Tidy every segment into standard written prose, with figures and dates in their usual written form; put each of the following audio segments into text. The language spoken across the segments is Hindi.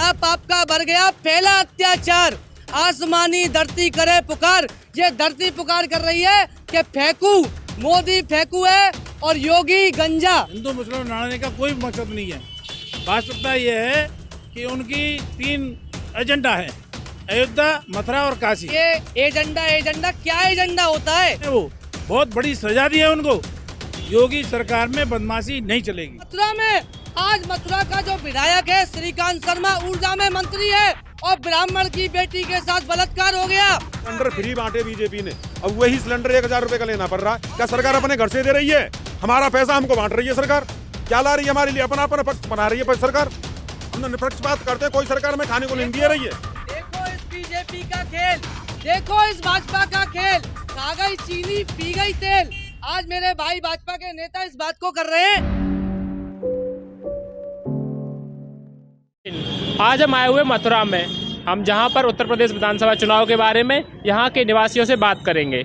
बड़ा पाप का बढ़ गया फैला अत्याचार, आसमानी धरती करे पुकार। ये धरती पुकार कर रही है कि फेंकू, मोदी फेंकू है और योगी गंजा। हिंदू मुस्लिम लड़ाने का कोई मकसद नहीं है। वास्तविकता ये है कि उनकी 3 एजेंडा है, अयोध्या, मथुरा और काशी। ये एजेंडा क्या एजेंडा होता है? वो बहुत बड़ी सजा दी है उनको। योगी सरकार में बदमाशी नहीं चलेगी। मथुरा में आज मथुरा का जो विधायक है श्रीकांत शर्मा ऊर्जा में मंत्री है और ब्राह्मण की बेटी के साथ बलात्कार हो गया। सिलेंडर फ्री बांटे बीजेपी ने, अब वही सिलेंडर 1000 रुपए का लेना पड़ रहा है। क्या सरकार अपने घर से दे रही है? हमारा पैसा हमको बांट रही है सरकार। क्या ला रही है हमारे लिए? अपना पक्ष बना रही है सरकार। हम निष्पक्ष बात करते हैं, कोई सरकार में खाने को नहीं दे रही है। देखो इस बीजेपी का खेल, देखो इस भाजपा का खेल। खा गई चीनी, पी गई तेल। आज मेरे भाई भाजपा के नेता इस बात को कर रहे हैं। आज हम आए हुए मथुरा में, हम जहां पर उत्तर प्रदेश विधानसभा चुनाव के बारे में यहां के निवासियों से बात करेंगे।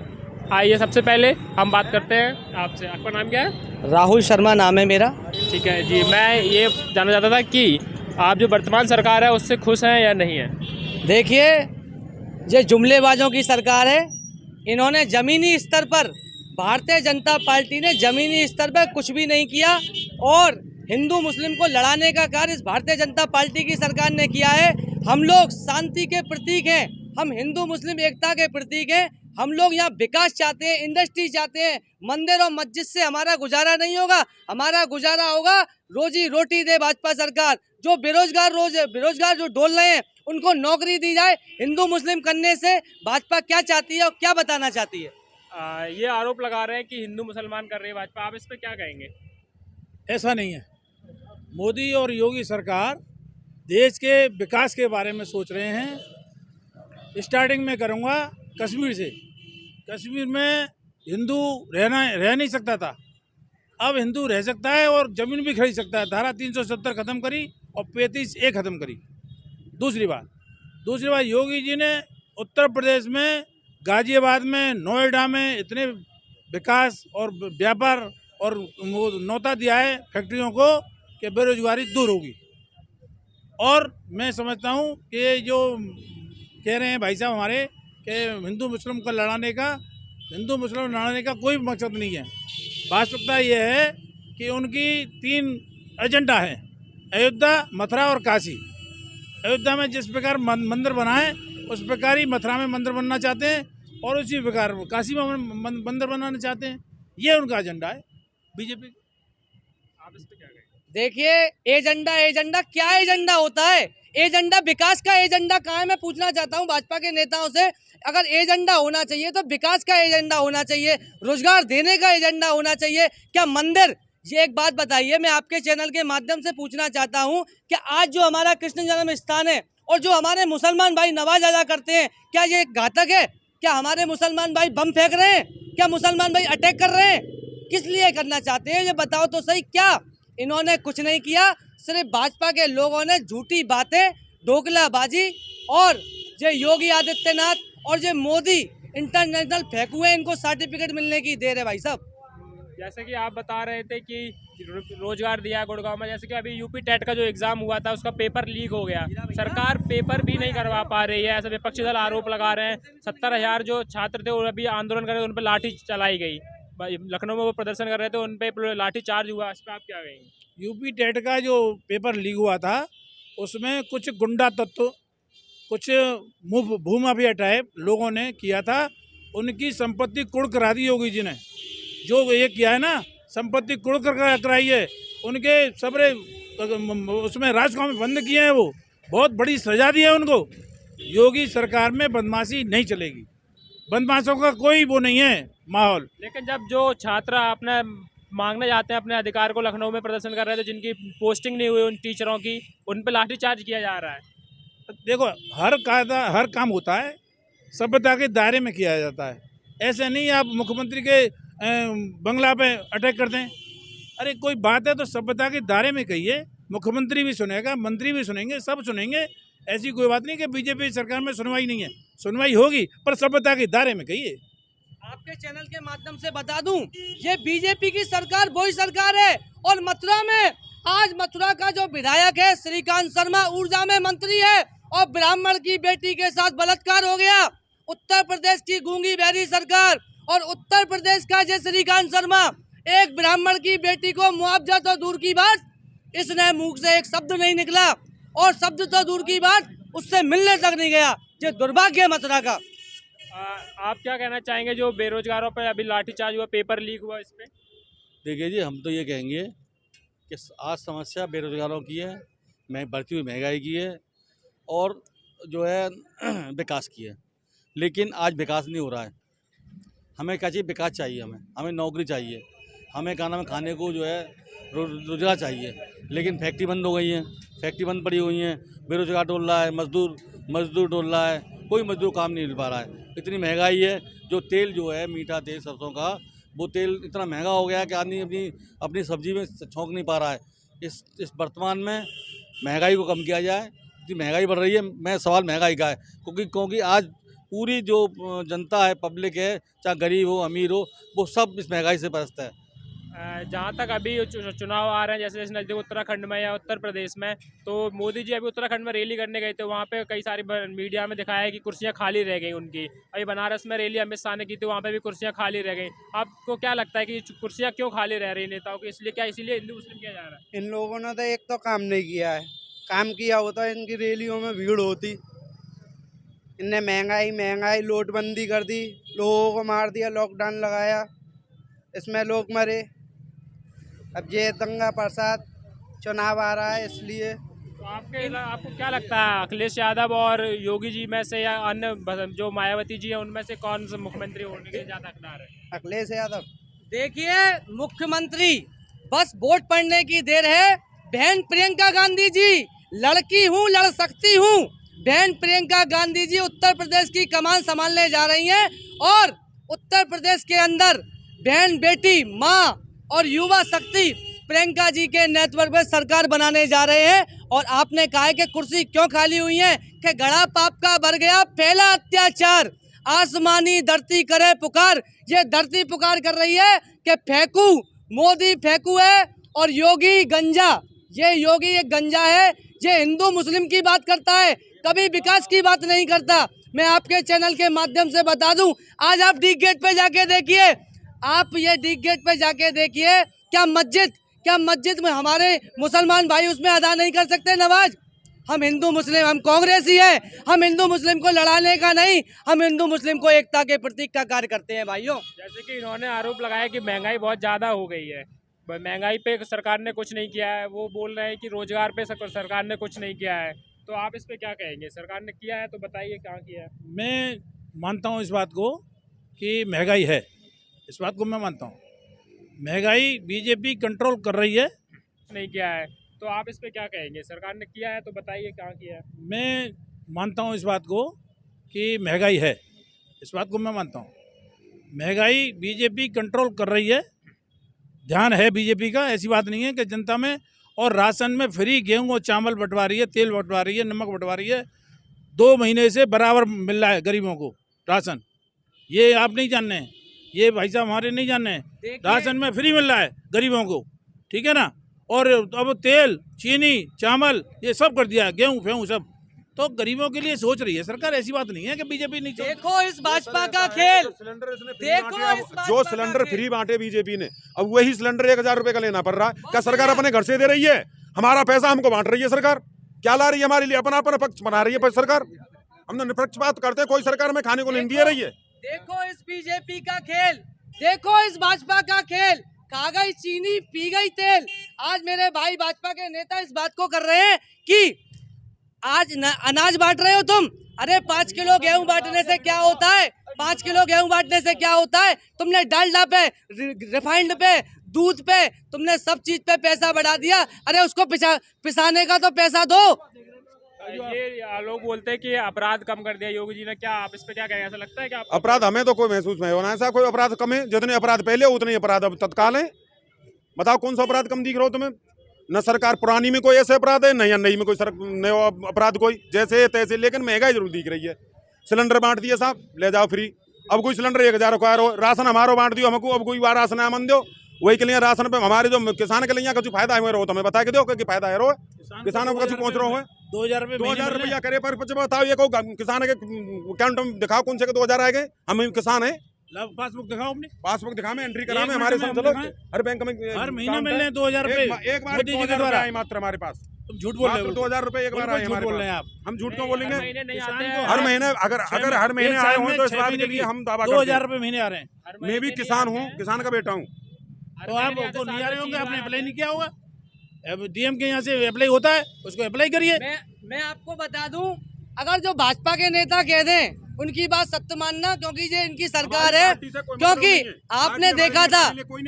आइए सबसे पहले हम बात करते हैं आपसे। आपका नाम क्या है? राहुल शर्मा नाम है मेरा। ठीक है जी, मैं ये जानना चाहता था कि आप जो वर्तमान सरकार है उससे खुश हैं या नहीं है? देखिए, ये जुमलेबाजों की सरकार है। इन्होंने जमीनी स्तर पर, भारतीय जनता पार्टी ने जमीनी स्तर पर कुछ भी नहीं किया और हिंदू मुस्लिम को लड़ाने का कार्य इस भारतीय जनता पार्टी की सरकार ने किया है। हम लोग शांति के प्रतीक हैं, हम हिंदू मुस्लिम एकता के प्रतीक हैं। हम लोग यहाँ विकास चाहते हैं, इंडस्ट्री चाहते हैं। मंदिर और मस्जिद से हमारा गुजारा नहीं होगा, हमारा गुजारा होगा रोजी रोटी दे भाजपा सरकार। जो बेरोजगार जो डोल रहे हैं उनको नौकरी दी जाए। हिंदू मुस्लिम करने से भाजपा क्या चाहती है और क्या बताना चाहती है? ये आरोप लगा रहे हैं कि हिंदू मुसलमान कर रही है भाजपा, आप इस पर क्या कहेंगे? ऐसा नहीं है। मोदी और योगी सरकार देश के विकास के बारे में सोच रहे हैं। स्टार्टिंग में करूँगा कश्मीर से। कश्मीर में हिंदू रह नहीं सकता था, अब हिंदू रह सकता है और ज़मीन भी खरीद सकता है। धारा 370 खत्म करी और 35A खत्म करी। दूसरी बात योगी जी ने उत्तर प्रदेश में, गाजियाबाद में, नोएडा में इतने विकास और व्यापार और न्योता दिया है फैक्ट्रियों को कि बेरोजगारी दूर होगी। और मैं समझता हूँ कि ये जो कह रहे हैं भाई साहब हमारे कि हिंदू मुस्लिम लड़ाने का कोई मकसद नहीं है। वास्तविकता ये है कि उनकी 3 एजेंडा है, अयोध्या, मथुरा और काशी। अयोध्या में जिस प्रकार मंदिर बना है उस प्रकार ही मथुरा में मंदिर बनना चाहते हैं और उसी प्रकार काशी में मंदिर बनाना चाहते हैं। ये उनका एजेंडा है बीजेपी। आप इस पर क्या कहेंगे? देखिए, एजेंडा क्या एजेंडा होता है? एजेंडा विकास का एजेंडा कहाँ है? मैं पूछना चाहता हूँ भाजपा के नेताओं से। अगर एजेंडा होना चाहिए तो विकास का एजेंडा होना चाहिए, रोजगार देने का एजेंडा होना चाहिए। क्या मंदिर? ये एक बात बताइए, मैं आपके चैनल के माध्यम से पूछना चाहता हूँ कि आज जो हमारा कृष्ण जन्म स्थान है और जो हमारे मुसलमान भाई नमाज अदा करते हैं, क्या ये घातक है? क्या हमारे मुसलमान भाई बम फेंक रहे हैं? क्या मुसलमान भाई अटैक कर रहे हैं? किस लिए करना चाहते हैं ये बताओ तो सही। क्या इन्होंने कुछ नहीं किया, सिर्फ भाजपा के लोगों ने झूठी बातें, ढोकलाबाजी और ये योगी आदित्यनाथ और ये मोदी इंटरनेशनल फेंक हुए, इनको सर्टिफिकेट मिलने की देर है भाई साहब। जैसे कि आप बता रहे थे कि रोजगार दिया गुड़गांव में, जैसे कि अभी यूपी टेट का जो एग्जाम हुआ था उसका पेपर लीक हो गया, सरकार पेपर भी नहीं करवा पा रही है, ऐसा विपक्षी दल आरोप लगा रहे हैं। 70,000 जो छात्र थे और अभी आंदोलन कर रहे थे उन पर लाठी चलाई गई। लखनऊ में वो प्रदर्शन कर रहे थे, उन पे लाठी चार्ज हुआ। इस पर आप क्या कहेंगे? यूपी टेट का जो पेपर लीक हुआ था उसमें कुछ गुंडा तत्व, कुछ भूमाफिया टाइप लोगों ने किया था। उनकी संपत्ति कुड़ करा दी योगी जी ने। जो ये किया है ना, संपत्ति कुड़ कर कराई है, उनके सबरे उसमें राजगांव में बंद किए हैं। वो बहुत बड़ी सजा दी है उनको। योगी सरकार में बदमाशी नहीं चलेगी, बदमाशों का कोई वो नहीं है माहौल। लेकिन जब जो छात्र अपना मांगने जाते हैं अपने अधिकार को, लखनऊ में प्रदर्शन कर रहे थे, जिनकी पोस्टिंग नहीं हुई उन टीचरों की, उन पर लाठीचार्ज किया जा रहा है। देखो, हर काम होता है सभ्यता के दायरे में किया जाता है। ऐसे नहीं आप मुख्यमंत्री के बंगला पे अटैक कर दें। अरे कोई बात है तो सभ्यता के दायरे में कहिए। मुख्यमंत्री भी सुनेगा, मंत्री भी सुनेंगे, सब सुनेंगे। ऐसी कोई बात नहीं कि बीजेपी सरकार में सुनवाई नहीं है, सुनवाई होगी, पर सभ्यता के दायरे में कहिए। आपके चैनल के माध्यम से बता दूं, ये बीजेपी की सरकार वही सरकार है और मथुरा में आज मथुरा का जो विधायक है श्रीकांत शर्मा ऊर्जा में मंत्री है और ब्राह्मण की बेटी के साथ बलात्कार हो गया। उत्तर प्रदेश की गूंगी बहरी सरकार और उत्तर प्रदेश का जय श्रीकांत शर्मा एक ब्राह्मण की बेटी को मुआवजा तो दूर की बात, इसने मुंह से एक शब्द नहीं निकला और शब्द तो दूर की बात उससे मिलने तक नहीं गया। ये दुर्भाग्य है मथुरा का। आप क्या कहना चाहेंगे जो बेरोजगारों पर अभी लाठीचार्ज हुआ, पेपर लीक हुआ, इस पे? देखिए जी, हम तो ये कहेंगे कि आज समस्या बेरोजगारों की है, बढ़ती हुई महंगाई की है और जो है विकास की है। लेकिन आज विकास नहीं हो रहा है। हमें क्या चाहिए? विकास चाहिए, हमें नौकरी चाहिए, हमें खाने को जो है रोजगार चाहिए। लेकिन फैक्ट्री बंद हो गई है, फैक्ट्री बंद पड़ी हुई हैं, बेरोजगार डोल रहा है, मजदूर डोल रहा है, कोई मजदूर काम नहीं मिल पा रहा है। इतनी महंगाई है, जो तेल जो है मीठा तेल सरसों का, वो तेल इतना महंगा हो गया है कि आदमी अपनी सब्जी में छौंक नहीं पा रहा है। इस वर्तमान में महंगाई को कम किया जाए। इतनी महंगाई बढ़ रही है, मैं सवाल महंगाई का है क्योंकि आज पूरी जो जनता है, पब्लिक है, चाहे गरीब हो अमीर हो, वो सब इस महंगाई से बरसता है। जहाँ तक अभी चुनाव आ रहे हैं, जैसे नज़दीक उत्तराखंड में या उत्तर प्रदेश में, तो मोदी जी अभी उत्तराखंड में रैली करने गए थे। वहाँ पे कई सारी मीडिया में दिखाया है कि कुर्सियाँ खाली रह गई उनकी। अभी बनारस में रैली अमित शाह ने की थी, वहाँ पे भी कुर्सियाँ खाली रह गई। आपको क्या लगता है कि कुर्सियाँ क्यों खाली रह रही नेताओं की? इसीलिए हिंदू मुस्लिम किया जा रहा है? इन लोगों ने तो एक तो काम नहीं किया है, काम किया होता इनकी रैलियों में भीड़ होती। इनने महंगाई नोटबंदी कर दी, लोगों को मार दिया, लॉकडाउन लगाया, इसमें लोग मरे। अब ये दंगा प्रसाद चुनाव आ रहा है इसलिए। तो आपको क्या लगता है, अखिलेश यादव और योगी जी में से या अन्य जो मायावती जी है उनमें से कौन से मुख्यमंत्री होने के ज्यादा हकदार है? अखिलेश यादव। देखिए, मुख्यमंत्री बस वोट पड़ने की देर है। बहन प्रियंका गांधी जी, लड़की हूँ लड़ सकती हूँ। बहन प्रियंका गांधी जी उत्तर प्रदेश की कमान संभालने जा रही हैं और उत्तर प्रदेश के अंदर बहन बेटी माँ और युवा शक्ति प्रियंका जी के नेतृत्व में सरकार बनाने जा रहे हैं। और आपने कहा है कि कुर्सी क्यों खाली हुई है, कि गड़ा पाप का बढ़ गया पहला अत्याचार, आसमानी धरती करे पुकार। ये धरती पुकार कर रही है कि फेंकू, मोदी फेंकू है और योगी गंजा। ये योगी एक गंजा है, ये हिंदू मुस्लिम की बात करता है, कभी विकास की बात नहीं करता। मैं आपके चैनल के माध्यम से बता दूं, आज आप डी गेट पे जाके देखिए, आप ये डी गेट पे जाके देखिए, क्या मस्जिद में हमारे मुसलमान भाई उसमें अदा नहीं कर सकते नमाज? हम हिंदू मुस्लिम, हम कांग्रेसी हैं, हम हिंदू मुस्लिम को लड़ाने का नहीं, हम हिंदू मुस्लिम को एकता के प्रतीक का कार्य करते हैं भाइयों। जैसे कि इन्होंने आरोप लगाया कि महंगाई बहुत ज़्यादा हो गई है, महंगाई पे सरकार ने कुछ नहीं किया है। वो बोल रहे हैं कि रोजगार पे सरकार ने कुछ नहीं किया है। तो आप इस पे क्या कहेंगे? सरकार ने किया है तो बताइए कहाँ किया है। मैं मानता हूँ इस बात को कि महंगाई है, इस बात को मैं मानता हूँ। महंगाई बीजेपी कंट्रोल कर रही है। नहीं किया है तो आप इस पे क्या कहेंगे? सरकार ने किया है तो बताइए कहाँ किया है। मैं मानता हूँ इस बात को कि महंगाई है, इस बात को मैं मानता हूँ। महंगाई बीजेपी कंट्रोल कर रही है, ध्यान है बीजेपी का, ऐसी बात नहीं है कि जनता में। और राशन में फ्री गेहूं और चावल बंटवा रही है, तेल बंटवा रही है, नमक बंटवा रही है। 2 महीने से बराबर मिल रहा है गरीबों को राशन। ये आप नहीं जानने हैं, ये भाई साहब हमारे नहीं जानने हैं। राशन में फ्री मिल रहा है गरीबों को, ठीक है ना। और अब तेल, चीनी, चावल ये सब कर दिया है, गेहूँ सब। तो गरीबों के लिए सोच रही है सरकार, ऐसी बात नहीं है कि बीजेपी नहीं। देखो इस भाजपा का खेल, जो सिलेंडर फ्री बांटे बीजेपी ने, अब वही सिलेंडर 1000 रुपए का लेना पड़ रहा है। क्या सरकार अपने घर से दे रही है? हमारा पैसा हमको बांट रही है सरकार। क्या ला रही है हमारे लिए? अपना पक्ष बना रही है सरकार। हम निष्पक्ष बात करते हैं, कोई सरकार में खाने को नहीं दे रही है। देखो इस बीजेपी का खेल, देखो इस भाजपा का खेल। खा गई चीनी, पी गई तेल। आज मेरे भाई भाजपा के नेता इस बात को कर रहे हैं कि आज अनाज बांट रहे हो तुम। अरे 5 किलो गेहूं बांटने से क्या होता है? 5 किलो गेहूं बांटने से क्या होता है? तुमने डालडा पे, रिफाइंड पे, दूध पे, तुमने सब चीज पे पैसा बढ़ा दिया। अरे उसको पिसाने का तो पैसा दो। ये लोग बोलते हैं कि अपराध कम कर दिया योगी जी ने, क्या आप इस पे क्या कहेंगे? ऐसा लगता है कि अपराध हमें तो कोई महसूस नहीं होना, ऐसा कोई अपराध कम है? जितने अपराध पहले उतने अपराध अब तत्काल है। बताओ कौन सा अपराध कम दिख रहा हो तुम्हें? न सरकार पुरानी में कोई ऐसे अपराध है, न या नई में कोई नया अपराध कोई, जैसे तैसे। लेकिन महंगाई जरूर दिख रही है। सिलेंडर बांट दिए साहब, ले जाओ फ्री। अब कोई सिलेंडर 1000 का राशन हमारो बांट दियो हमको, अब कोई बार राशन आमन दो, वही के लिए राशन पे हमारे जो किसान के लिए कुछ फायदा है रो, तो हमें बता के दो कि फायदा है रो किसानों को कुछ पहुंच रहा है। 2000 रुपया करे पर कुछ बताओ, ये को किसान के अकाउंट दिखाओ कौन से के 2000 आएंगे। हम किसान है, पासबुक दिखाओ अपनी, पासबुक दिखा में एंट्री करा में हमारे साथ चलो, हर बैंक में हर महीने मिल रहे हैं 2000 रुपए एक बार 2000 आए मात्र हमारे पास। तुम झूठ बोल रहे हो, 2000 रुपए एक बार आए हमारे बोल रहे हैं पास। आप। हम झूठ क्यों बोलेंगे? हर महीने अगर हर महीने आए हो तो इस बात के लिए हम दावा करते 2000 रुपए महीने आ रहे हैं। मैं भी किसान हूँ, किसान का बेटा हूँ। तो आप तो नहीं आ रहे होंगे, आपने अप्लाई नहीं किया होगा। अब डीएम के यहाँ से अप्लाई होता है, उसको अप्लाई करिए। मैं आपको बता दूं, अगर जो भाजपा के नेता कह दें उनकी बात सत्य मानना, क्योंकि ये इनकी सरकार है। क्योंकि आपने देखा था,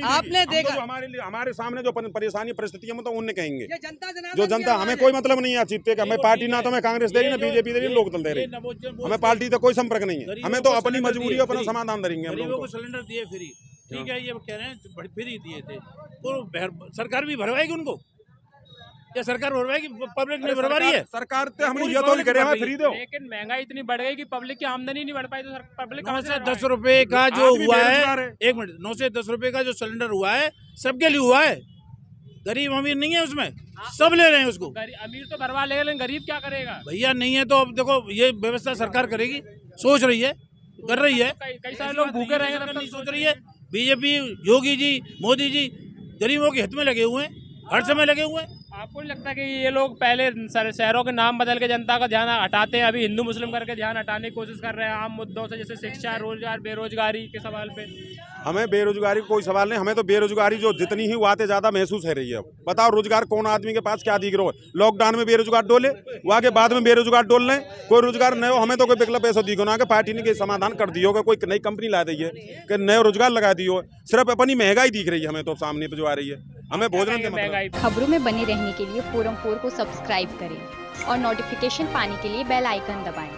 आपने देखा हमारे सामने जो परेशानी परिस्थिति है, तो उन्हें कहेंगे ये जनता जो जनता, हमें कोई मतलब नहीं है जीतते का। हमें पार्टी ना तो हमें कांग्रेस दे रही, ना बीजेपी दे रही, लोग दल दे रही, हमें पार्टी तो कोई संपर्क नहीं है। हमें तो अपनी मजबूरी अपना समाधान देंगे। हम गरीबों को सिलेंडर दिए फ्री, ठीक है, ये कह रहे हैं फ्री दिए थे, तो सरकार भी भरवाएगी उनको? क्या सरकार भरवाएगी? पब्लिक नहीं भरवा रही है। सरकार तो हम ये तो नहीं करे हमें फ्री दो, लेकिन महंगाई इतनी बढ़ गई कि पब्लिक की आमदनी नहीं बढ़ पाई, तो पब्लिक 9 से 10 रुपए का जो हुआ है, 1 मिनट, 9 से 10 रुपए का जो सिलेंडर हुआ है सबके लिए हुआ है। गरीब अमीर नहीं है उसमें, सब ले रहे हैं उसको। अमीर तो भरवा लेगा, लेकिन गरीब क्या करेगा? भैया नहीं है तो अब देखो, ये व्यवस्था सरकार करेगी, सोच रही है, कर रही है। कई सारे लोग भूखे रहेंगे तब तक सोच रही है। बीजेपी, योगी जी, मोदी जी गरीबों के हित में लगे हुए हैं, हर समय लगे हुए हैं। आपको नहीं लगता कि ये लोग पहले शहरों के नाम बदल के जनता का ध्यान हटाते हैं, अभी हिंदू मुस्लिम करके ध्यान हटाने की कोशिश कर रहे हैं आम मुद्दों से, जैसे शिक्षा, रोजगार, बेरोजगारी के सवाल पे? हमें बेरोजगारी कोई सवाल नहीं, हमें तो बेरोजगारी जो जितनी ही आते ज्यादा महसूस है रही है। बताओ रोजगार कौन आदमी के पास क्या दिख रहा है? लॉकडाउन में बेरोजगार डोले, वहाँ के बाद में बेरोजगार डोल लें, कोई रोजगार नहीं हो। हमें तो कोई विकल्प पैसा दिखो ना कि पार्टी ने समाधान कर दियो, कोई नई कंपनी ला दी है कि नए रोजगार लगा दियो। सिर्फ अपनी महंगाई दिख रही है हमें तो सामने पे जो आ रही है। हमें भोजन के महंगाई। खबरों में बने रहने के लिए फोरम 4 को सब्सक्राइब करें और नोटिफिकेशन पाने के लिए बेल आइकन दबाएं।